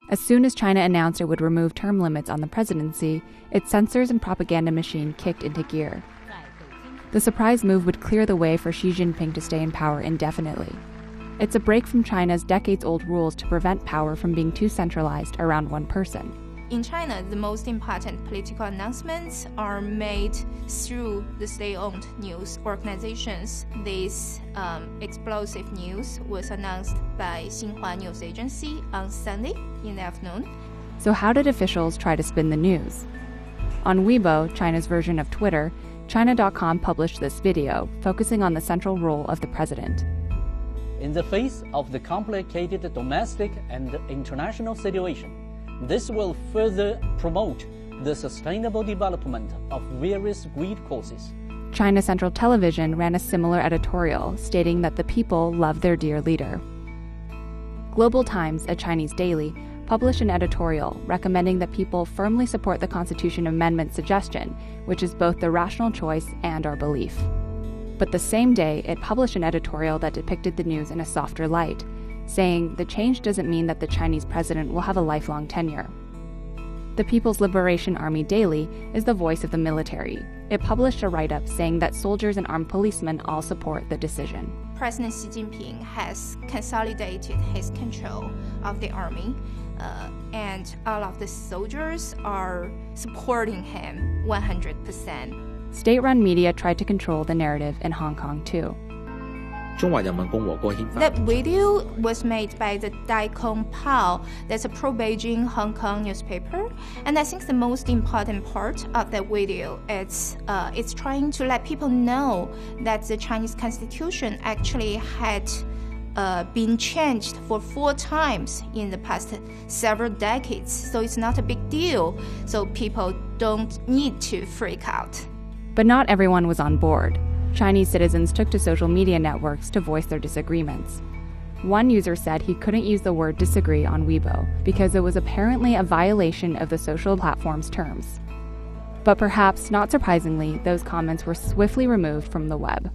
As soon as China announced it would remove term limits on the presidency, its censors and propaganda machine kicked into gear. The surprise move would clear the way for Xi Jinping to stay in power indefinitely. It's a break from China's decades-old rules to prevent power from being too centralized around one person. In China, the most important political announcements are made through the state-owned news organizations. This explosive news was announced by Xinhua News Agency on Sunday in the afternoon. So how did officials try to spin the news? On Weibo, China's version of Twitter, China.com published this video focusing on the central role of the president. In the face of the complicated domestic and international situation, this will further promote the sustainable development of various great causes. China Central Television ran a similar editorial stating that the people love their dear leader. Global Times, a Chinese daily, published an editorial recommending that people firmly support the Constitution Amendment suggestion, which is both the rational choice and our belief. But the same day, it published an editorial that depicted the news in a softer light, saying the change doesn't mean that the Chinese president will have a lifelong tenure. The People's Liberation Army Daily is the voice of the military. It published a write-up saying that soldiers and armed policemen all support the decision. President Xi Jinping has consolidated his control of the army, and all of the soldiers are supporting him 100%. State-run media tried to control the narrative in Hong Kong too. That video was made by the Dai Kong Pao, that's a pro-Beijing Hong Kong newspaper. And I think the most important part of that video is it's trying to let people know that the Chinese Constitution actually had been changed for 4 times in the past several decades. So it's not a big deal. So people don't need to freak out. But not everyone was on board. Chinese citizens took to social media networks to voice their disagreements. One user said he couldn't use the word disagree on Weibo because it was apparently a violation of the social platform's terms. But perhaps not surprisingly, those comments were swiftly removed from the web.